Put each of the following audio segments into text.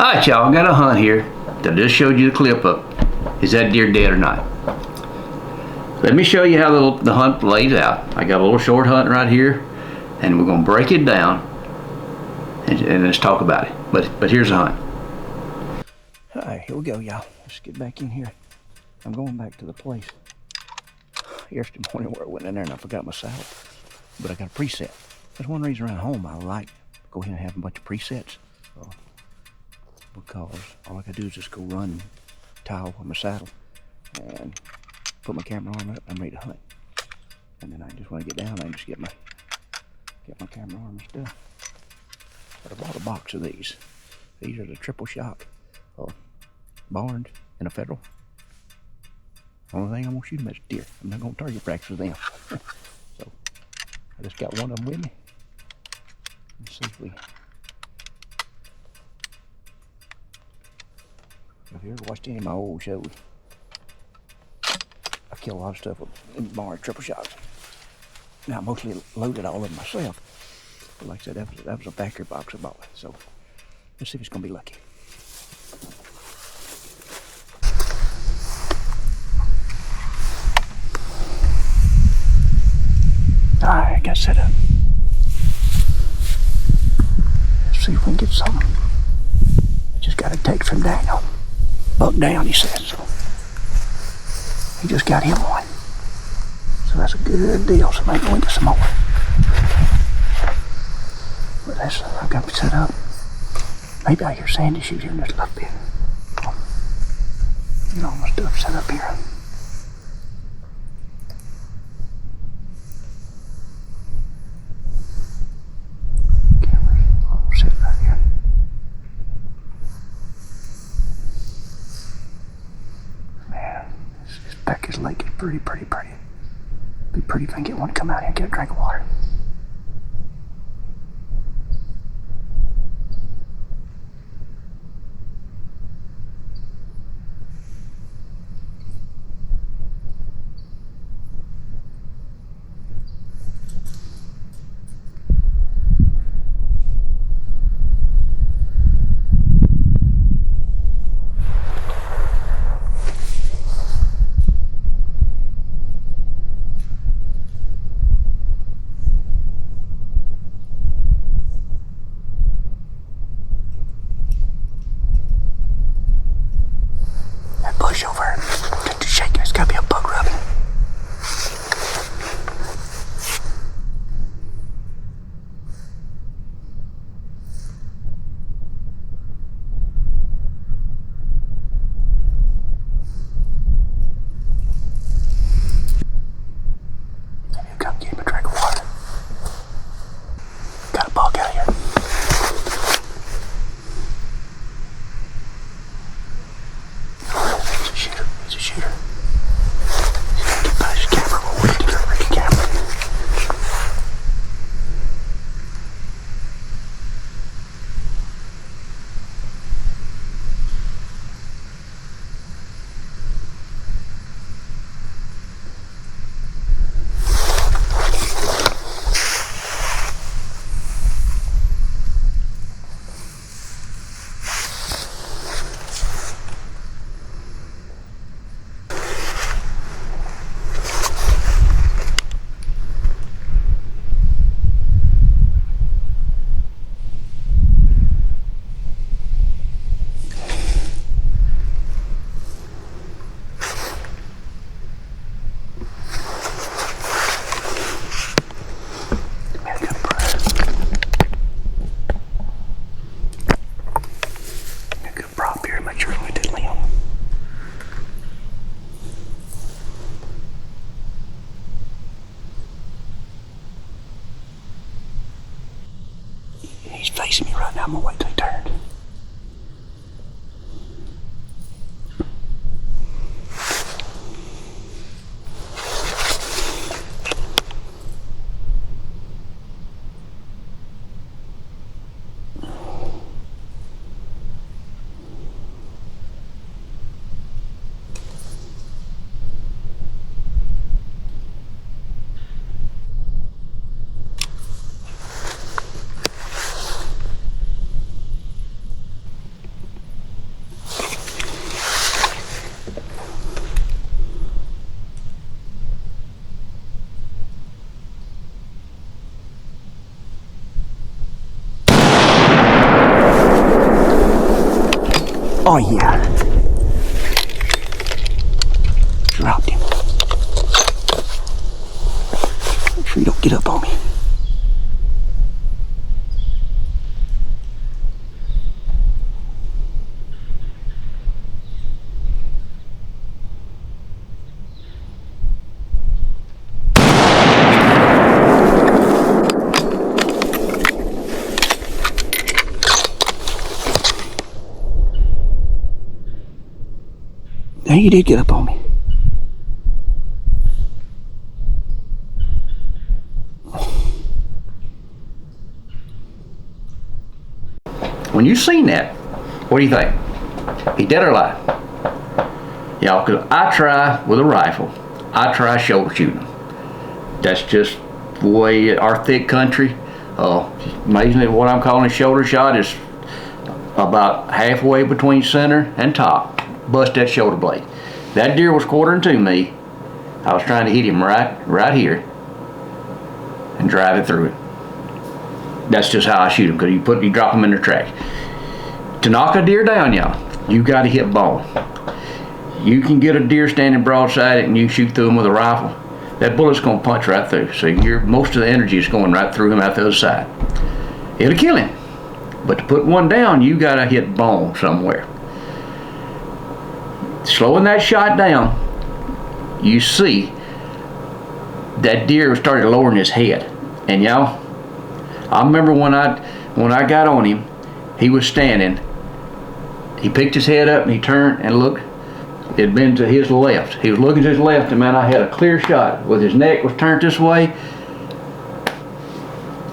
Alright, y'all, got a hunt here that I just showed you the clip of. Is that deer dead or not? Let me show you how the hunt lays out. I got a little short hunt right here, and we're going to break it down and let's talk about it. But here's the hunt. Alright, here we go, y'all. Let's get back in here. I'm going back to the place yesterday morning where I went in there and I forgot my saddle. But I got a preset. That's one reason around home I like to go ahead and have a bunch of presets. Because all I gotta do is just go run, tie off my saddle, and put my camera arm up, and I'm ready to hunt. And then I just want to get down and just get my camera arm and stuff. But I bought a box of these. These are the triple shot Barnes and a Federal. Only thing I'm gonna shoot them is deer. I'm not gonna target practice with them. So I just got one of them with me. Let's see if we. If you ever watched any of my old shows, I kill a lot of stuff with Barnes triple shots. Now I mostly loaded all of them myself. But like I said, that was a factory box I bought. So let's see if it's gonna be lucky. Alright, got set up. Let's see if we can get something. I just got a text from Daniel. Buck down, he said, so he just got him one. So that's a good deal, so maybe we can get some more. But that's, I've got it set up. Maybe I hear Sandy shoot here in just a little bit. Get all my stuff set up here. Camera's all set right here. This lake is pretty. Be pretty if I can get one to come out here and get a drink of water. Bush over. Get to shaking. It's gotta be a bug rubbing. Maybe come get me a drink of water. Got a bug out here. He's a shooter. He's gonna get by his camera. We'll wait to get a Ricky camera. He's facing me right now. I'm gonna wait till he turns. Oh yeah. Dropped him. Make sure you don't get up on me. Now you did get up on me. When you seen that, what do you think? He dead or alive? Y'all, because I try with a rifle, I try shoulder shooting. That's just the way our thick country, amazingly what I'm calling a shoulder shot is about halfway between center and top. Bust that shoulder blade. That deer was quartering to me. I was trying to hit him right here and drive it through it. That's just how I shoot them, because you drop them in their tracks. To knock a deer down, y'all, you got to hit bone. You can get a deer standing broadside and you shoot through him with a rifle. That bullet's gonna punch right through. So most of the energy is going right through him out the other side. It'll kill him. But to put one down, you got to hit bone somewhere. Slowing that shot down, you see that deer started lowering his head. And y'all, I remember when I got on him, he was standing. He picked his head up and he turned and looked. It had been to his left. He was looking to his left, and man, I had a clear shot. With his neck was turned this way.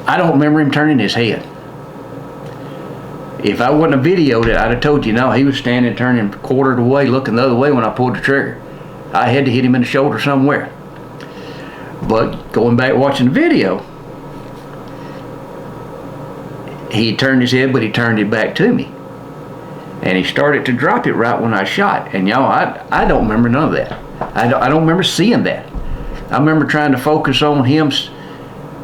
I don't remember him turning his head. If I wouldn't have videoed it, I'd have told you, no, he was standing, turning quartered away, looking the other way when I pulled the trigger. I had to hit him in the shoulder somewhere. But going back watching the video, he turned his head, but he turned it back to me. And he started to drop it right when I shot. And y'all, I don't remember none of that. I don't remember seeing that. I remember trying to focus on him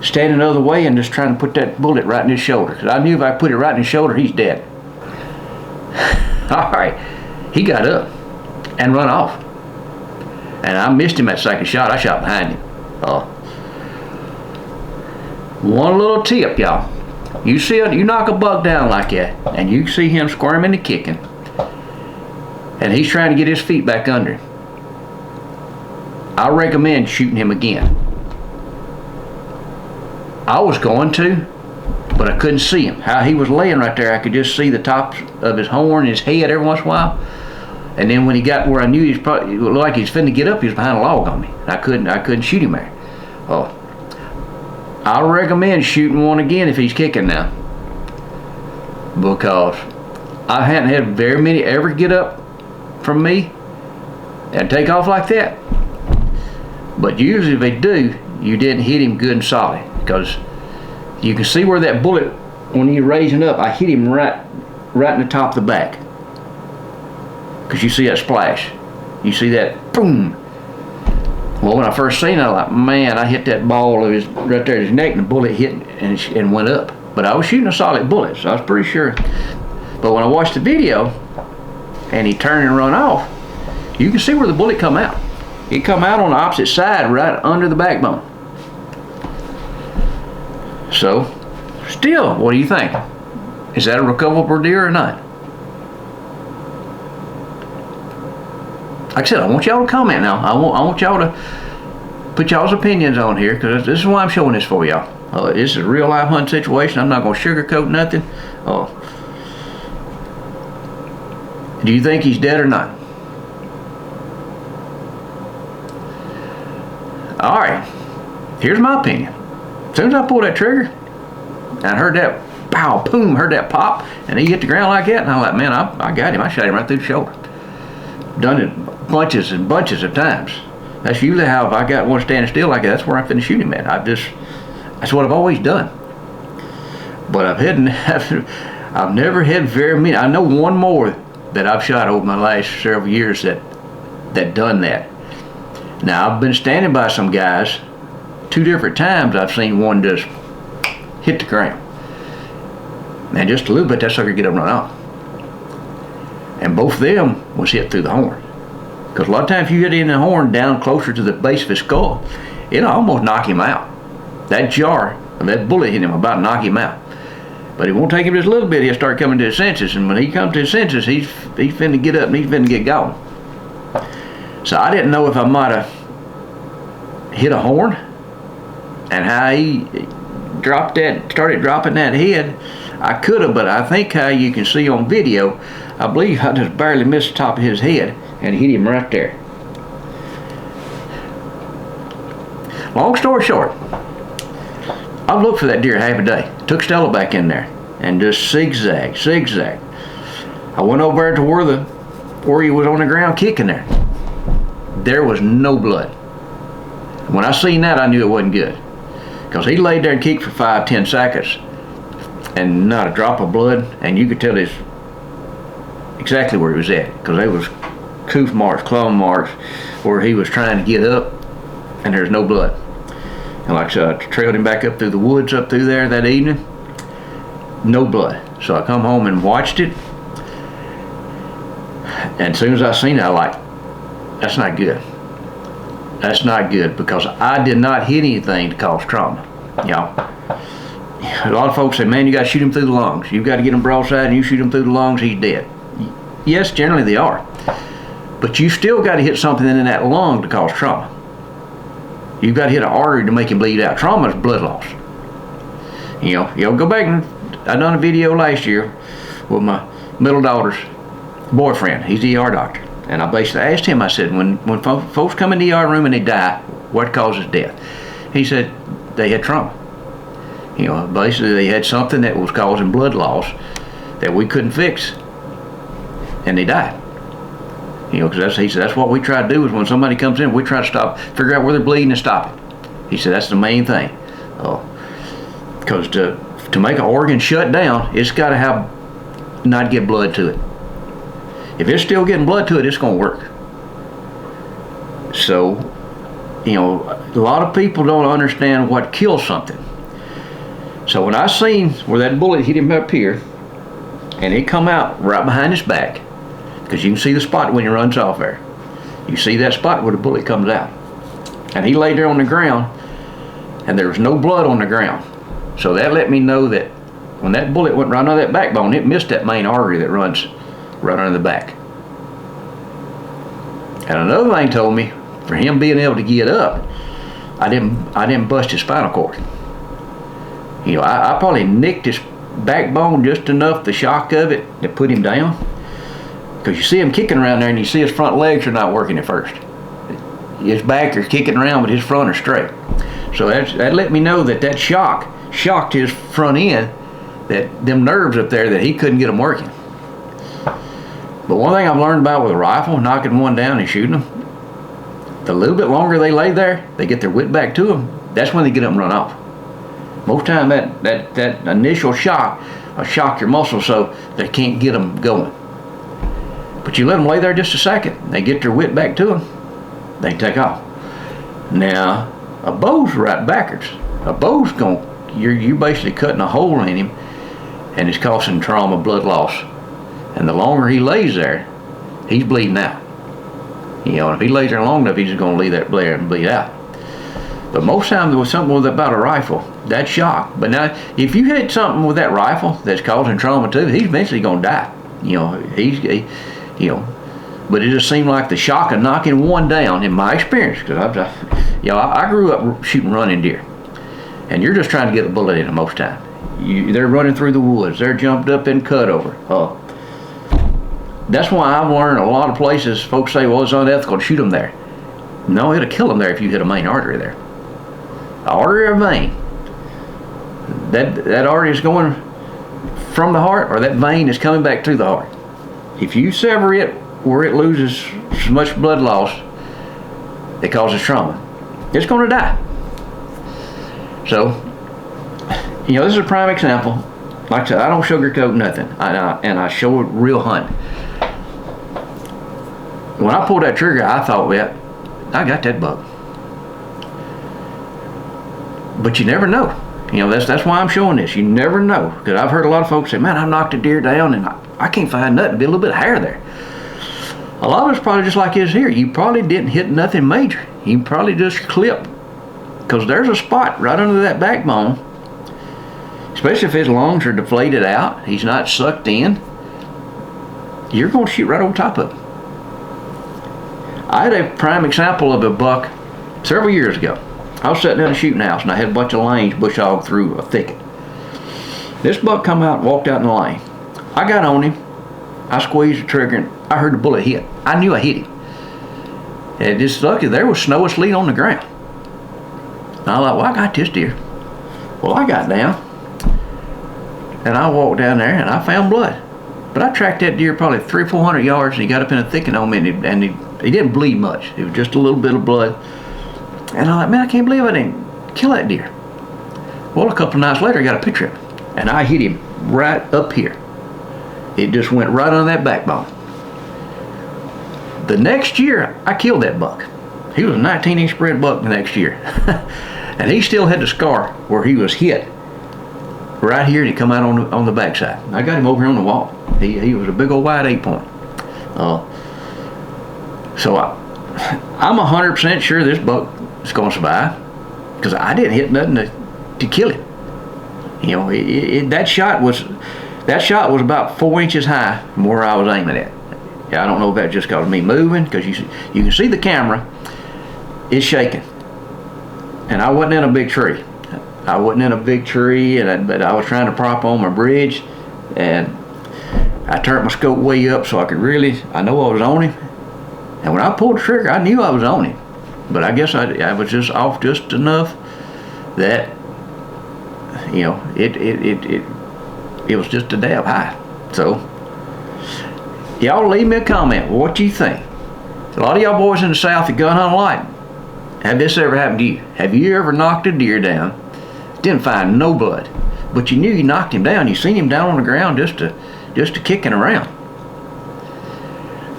standing the other way and just trying to put that bullet right in his shoulder. Because I knew if I put it right in his shoulder, he's dead. All right, he got up and run off. And I missed him that second shot. I shot behind him. One little tip, y'all. You knock a buck down like that, and you see him squirming and kicking, and he's trying to get his feet back under him. I recommend shooting him again. I was going to, but I couldn't see him. How he was laying right there, I could just see the top of his horn, his head every once in a while. And then when he got where I knew it looked like he was finna get up, he was behind a log on me. I couldn't shoot him there. I recommend shooting one again if he's kicking now, because I hadn't had very many ever get up from me and take off like that. But usually if they do, you didn't hit him good and solid, because you can see where that bullet, when he's raising up, I hit him right in the top of the back, because you see that splash, you see that boom. Well, when I first seen it, I was like, man, I hit that ball of his right there at his neck, and the bullet hit and went up. But I was shooting a solid bullet, so I was pretty sure. But when I watched the video, and he turned and run off, you can see where the bullet come out. It come out on the opposite side, right under the backbone. So, still, what do you think? Is that a recoverable deer or not? Like I said, I want y'all to comment now. I want y'all to put y'all's opinions on here, because this is why I'm showing this for y'all. This is a real life hunt situation. I'm not going to sugarcoat nothing. Do you think he's dead or not? All right. Here's my opinion. As soon as I pulled that trigger, and I heard that pow, boom, heard that pop, and he hit the ground like that, and I'm like, man, I got him. I shot him right through the shoulder. Done it bunches and bunches of times. That's usually how, if I got one standing still like that, that's where I'm finna shoot him at. That's what I've always done. But I've never had very many. I know one more that I've shot over my last several years that done that. Now, I've been standing by some guys 2 different times. I've seen one just hit the ground, and just a little bit, that sucker get up and run off. and both of them was hit through the horn. Because a lot of times if you hit in the horn down closer to the base of his skull, it'll almost knock him out. That jar, that bullet hit him about to knock him out. But it won't take him just a little bit, he'll start coming to his senses, and when he comes to his senses, he's finna get up and he's finna get going. So I didn't know if I might have hit a horn and how he started dropping that head. I could have, but I think how you can see on video, I believe I just barely missed the top of his head and hit him right there. Long story short, I've looked for that deer half a day. Took Stella back in there and just zigzag. I went over there to where he was on the ground kicking there. There was no blood. When I seen that, I knew it wasn't good. Because he laid there and kicked for 5-10 seconds and not a drop of blood, and you could tell exactly where he was at, because there was hoof marks, claw marks, where he was trying to get up, and there's no blood. And like I said, I trailed him back up through the woods up through there that evening. No blood. So I come home and watched it. And as soon as I seen it, I like, that's not good. That's not good, because I did not hit anything to cause trauma. You know, a lot of folks say, man, you got to shoot him through the lungs. You've got to get him broadside and you shoot him through the lungs, he's dead. Yes, generally they are. But you still got to hit something in that lung to cause trauma. You've got to hit an artery to make him bleed out. Trauma is blood loss. You know, go back and I done a video last year with my middle daughter's boyfriend. He's the ER doctor. And I basically asked him, I said, when folks come in the ER room and they die, what causes death? He said they had trauma. You know, basically they had something that was causing blood loss that we couldn't fix, and they died. You know, because he said that's what we try to do, is when somebody comes in, we try to figure out where they're bleeding and stop it. He said that's the main thing. Because to make an organ shut down, it's got to not get blood to it. If it's still getting blood to it, it's going to work. So, you know, a lot of people don't understand what kills something. So when I seen where that bullet hit him up here, and it come out right behind his back, because you can see the spot when he runs off there. You see that spot where the bullet comes out. And he laid there on the ground, and there was no blood on the ground. So that let me know that when that bullet went right under that backbone, it missed that main artery that runs right under the back. And another thing told me, for him being able to get up, I didn't bust his spinal cord. You know, I probably nicked his backbone just enough, the shock of it, to put him down. Because you see him kicking around there, and you see his front legs are not working at first. His back is kicking around, but his front are straight. So that let me know that shocked his front end, that them nerves up there, that he couldn't get them working. But one thing I've learned about with a rifle, knocking one down and shooting them, the little bit longer they lay there, they get their wit back to them, that's when they get up and run off. Most time that initial shock will shock your muscles so they can't get them going. But you let them lay there just a second, they get their wit back to them, they take off. Now, a bow's right backwards. A bow's you're basically cutting a hole in him, and it's causing trauma, blood loss. And the longer he lays there, he's bleeding out. You know, if he lays there long enough, he's just going to leave that blare and bleed out. But most times with something about a rifle, that's shock. But now, if you hit something with that rifle that's causing trauma too, he's eventually going to die. You know, but it just seemed like the shock of knocking one down, in my experience, because I grew up shooting running deer, and you're just trying to get a bullet in them most time. They're running through the woods, they're jumped up in cutover. That's why I've learned a lot of places, folks say, well, it's unethical to shoot them there. No, it'll kill them there if you hit a main artery there. A artery or vein, that artery is going from the heart, or that vein is coming back to the heart. If you sever it where it loses so much blood loss, it causes trauma. It's going to die. So, you know, this is a prime example. Like I said, I don't sugarcoat nothing, and I show a real hunt. When I pulled that trigger, I thought, well, I got that buck. But you never know. You know, that's why I'm showing this. You never know, because I've heard a lot of folks say, man, I knocked a deer down and I can't find nothing, be a little bit of hair there. A lot of it's probably just like this here. You probably didn't hit nothing major. You probably just clipped, because there's a spot right under that backbone, especially if his lungs are deflated out, he's not sucked in, you're going to shoot right over top of him. I had a prime example of a buck several years ago. I was sitting in a shooting house and I had a bunch of lanes bush hog through a thicket. This buck come out and walked out in the lane. I got on him, I squeezed the trigger, and I heard the bullet hit. I knew I hit him. And just lucky there was snow and sleet on the ground. And I thought, well, I got this deer. Well, I got down and I walked down there and I found blood. But I tracked that deer probably 300 or 400 yards, and he got up in a thicket on me, and he didn't bleed much. It was just a little bit of blood. And I thought, man, I can't believe I didn't kill that deer. Well, a couple of nights later, I got a picture of him, and I hit him right up here. It just went right on that backbone. The next year, I killed that buck. He was a 19-inch spread buck the next year. And he still had the scar where he was hit right here, and he come out on the backside. I got him over here on the wall. He was a big old wide 8-point. So I'm 100% sure this buck is going to survive, because I didn't hit nothing to kill him. You know, that shot was about 4 inches high from where I was aiming at. I don't know if that's just because of me moving, because you can see the camera is shaking, and I wasn't in a big tree. But I was trying to prop on my bridge, and I turned my scope way up so I could I know I was on him. And when I pulled the trigger, I knew I was on him. But I guess I was just off just enough that, you know, it was just a dab high. So, y'all leave me a comment. What you think? A lot of y'all boys in the South that gun hunt a lot. Have this ever happened to you? Have you ever knocked a deer down, didn't find no blood, but you knew you knocked him down? You seen him down on the ground just to kicking around.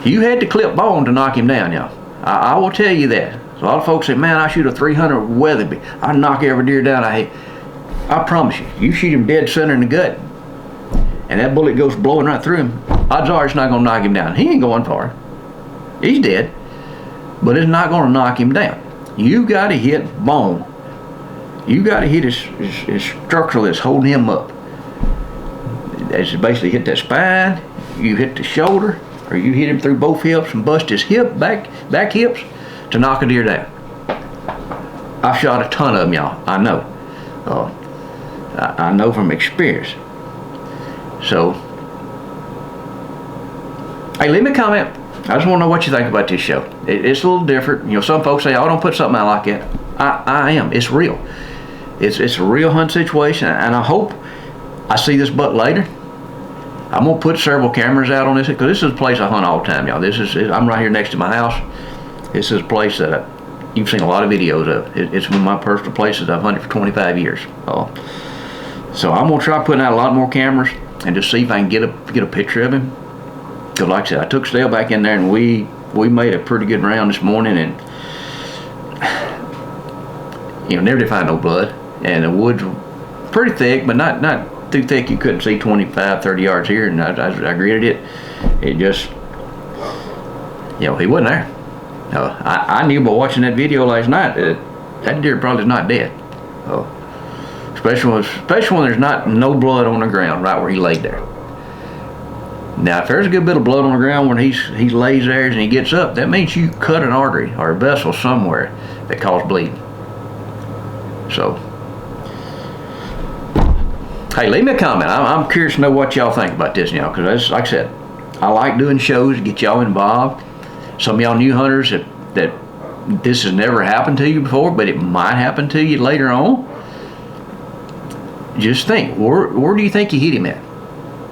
You had to clip bone to knock him down, y'all. I will tell you that. A lot of folks say, man, I shoot a 300 Weatherby, I knock every deer down I hit. I promise you shoot him dead center in the gut, and that bullet goes blowing right through him, odds are it's not going to knock him down. He ain't going far. He's dead, but it's not going to knock him down. You got to hit bone. You got to hit his structural that's holding him up. As you basically hit that spine, you hit the shoulder, or you hit him through both hips and bust his back hips to knock a deer down. I've shot a ton of them, y'all. I know. I know from experience. So, hey, leave me a comment. I just want to know what you think about this show. It's a little different. You know, some folks say, oh, don't put something out like that. I am. It's real. It's a real hunt situation, and I hope I see this buck later. I'm gonna put several cameras out on this, because this is a place I hunt all the time, y'all. I'm right here next to my house. This is a place that you've seen a lot of videos of. It's one of my personal places I've hunted for 25 years. So I'm gonna try putting out a lot more cameras and just see if I can get a picture of him. Because like I said, I took Stale back in there, and we made a pretty good round this morning, and you know, never did find no blood, and the woods were pretty thick, but not too thick you couldn't see 25, 30 yards here, and I greeted it. It just, you know, he wasn't there. I knew by watching that video last night that deer probably is not dead. Especially when there's no blood on the ground right where he laid there. Now, if there's a good bit of blood on the ground when he lays there and he gets up, that means you cut an artery or a vessel somewhere that caused bleeding. So, hey, leave me a comment. I'm curious to know what y'all think about this now, because like I said, I like doing shows to get y'all involved. Some of y'all new hunters that this has never happened to you before, but it might happen to you later on. Just think, where do you think you hit him at?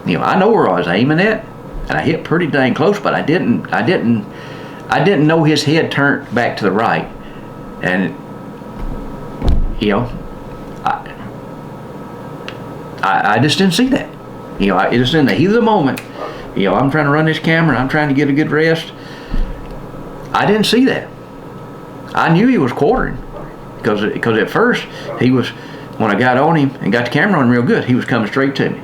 You know, I know where I was aiming at, and I hit pretty dang close, but I didn't know his head turned back to the right, and you know, I just didn't see that. You know, it was in the heat of the moment. You know, I'm trying to run this camera, I'm trying to get a good rest. I didn't see that. I knew he was quartering, because at first he was when I got on him and got the camera on him real good, he was coming straight to me.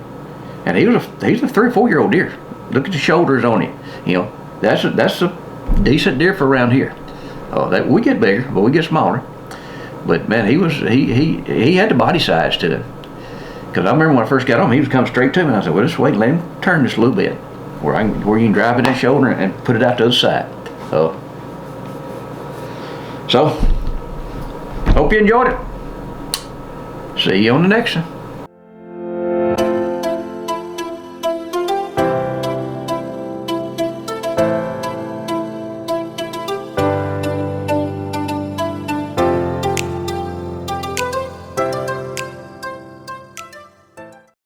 And he's a 3 or 4 year old deer. Look at the shoulders on him. You know, that's a decent deer for around here. Oh, that we get bigger, but we get smaller. But man, he had the body size to him. Because I remember when I first got on him, he was coming straight to me, and I said, well, just wait, let him turn this a little bit, where you can drive in that shoulder and put it out to the other side. So, hope you enjoyed it. See you on the next one.